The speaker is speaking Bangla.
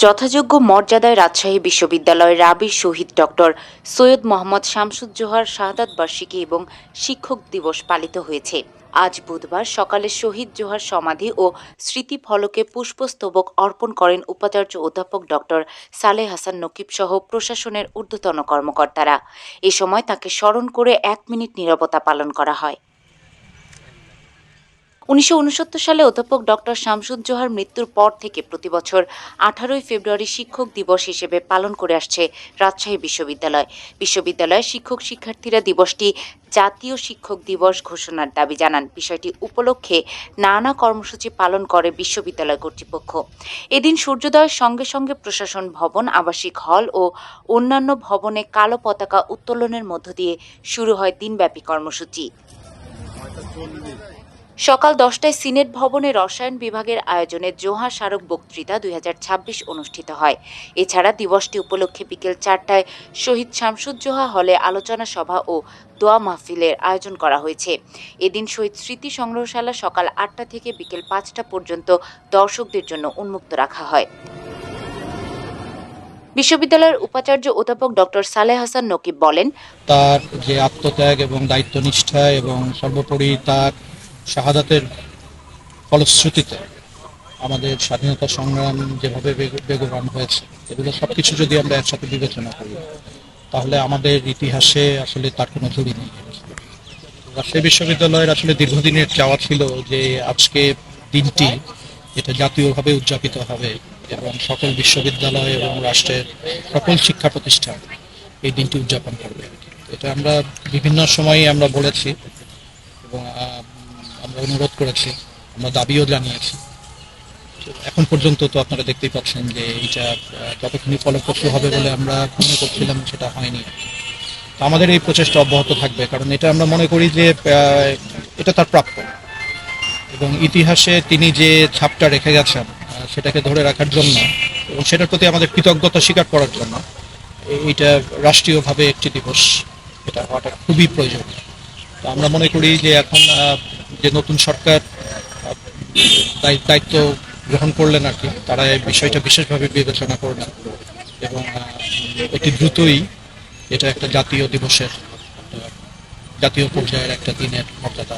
যথাযোগ্য মর্যাদায় রাজশাহী বিশ্ববিদ্যালয়ের রাবি শহীদ ডক্টর সৈয়দ মোহাম্মদ শামসুজ্জোহার শাহাদাত বার্ষিকী এবং শিক্ষক দিবস পালিত হয়েছে। আজ বুধবার সকালে শহীদ জোহার সমাধি ও স্মৃতিফলকে পুষ্পস্তবক অর্পণ করেন উপাচার্য অধ্যাপক ডক্টর সালেহ হাসান নকিব সহ প্রশাসনের ঊর্ধ্বতন কর্মকর্তারা। এ সময় তাঁকে স্মরণ করে 1 মিনিট নীরবতা পালন করা হয়। 1969 সালে অধ্যাপক ডক্টর শামসুজ্জোহার মৃত্যুর পর থেকে প্রতিবছর 18ই ফেব্রুয়ারি শিক্ষক দিবস হিসেবে পালন করে আসছে রাজশাহী বিশ্ববিদ্যালয়। বিশ্ববিদ্যালয়ের শিক্ষক শিক্ষার্থীরা দিবসটি জাতীয় শিক্ষক দিবস ঘোষণার দাবি জানান। বিষয়টি উপলক্ষে নানা কর্মসূচি পালন করে বিশ্ববিদ্যালয় কর্তৃপক্ষ। এদিন সূর্যোদয়ের সঙ্গে সঙ্গে প্রশাসন ভবন, আবাসিক হল ও অন্যান্য ভবনে কালো পতাকা উত্তোলনের মধ্য দিয়ে শুরু হয় দিনব্যাপী কর্মসূচি। সকাল 10টায় সিনেট ভবনে রসায়ন বিভাগের আয়োজনে জোহা স্মারক বক্তৃতা 2026 অনুষ্ঠিত হয়। এছাড়া দিবসটি উপলক্ষে বিকেল 4টায় শহীদ শামসুজ্জোহা হলে আলোচনা সভা ও দোয়া মাহফিলের আয়োজন করা হয়েছে। এদিন শহীদ স্মৃতি সংগ্রহশালা সকাল 8টা থেকে বিকেল 5টা পর্যন্ত দর্শকদের জন্য উন্মুক্ত রাখা হয়। বিশ্ববিদ্যালয়ের উপাচার্য অধ্যাপক ডক্টর সালেহ হাসান নকিব বলেন, তার যে আত্মত্যাগ এবং দায়িত্বনিষ্ঠা এবং সর্বোপরি তার শাহাদাতের ফলশ্রুতিতে আমাদের স্বাধীনতা সংগ্রাম যেভাবে বেগবান হয়েছে, এগুলো সবকিছু যদি আমরা একসাথে বিবেচনা করি তাহলে আমাদের ইতিহাসে আসলে তার কোনো জুড়ি নেই। রাজশাহী বিশ্ববিদ্যালয়ের আসলে দীর্ঘদিনের চাওয়া ছিল যে আজকে দিনটি এটা জাতীয়ভাবে উদযাপিত হবে এবং সকল বিশ্ববিদ্যালয় এবং রাষ্ট্রের সকল শিক্ষা প্রতিষ্ঠান এই দিনটি উদযাপন করবে। এটা আমরা বিভিন্ন সময়ে আমরা বলেছি এবং আমরা অনুরোধ করেছি, আমরা দাবিও জানিয়েছি। এখন পর্যন্ত তো আপনারা দেখতেই পাচ্ছেন যে এটা যতক্ষণই ফলপ্রসূ হবে বলে আমরা মনে করছিলাম সেটা হয়নি। আমাদের এই প্রচেষ্টা অব্যাহত থাকবে, কারণ এটা আমরা মনে করি যে এটা তার প্রাপ্য এবং ইতিহাসে তিনি যে ছাপটা রেখে গেছেন সেটাকে ধরে রাখার জন্য এবং সেটার প্রতি আমাদের কৃতজ্ঞতা স্বীকার করার জন্য এইটা রাষ্ট্রীয়ভাবে একটি দিবস এটা হওয়াটা খুবই প্রয়োজন। তো আমরা মনে করি যে এখন যে নতুন সরকার দায়িত্ব গ্রহণ করলেন আর কি, তারা এই বিষয়টা বিশেষভাবে বিবেচনা করলেন এবং অতি দ্রুতই এটা একটা জাতীয় দিবসের জাতীয় পর্যায়ের একটা দিনের মর্যাদা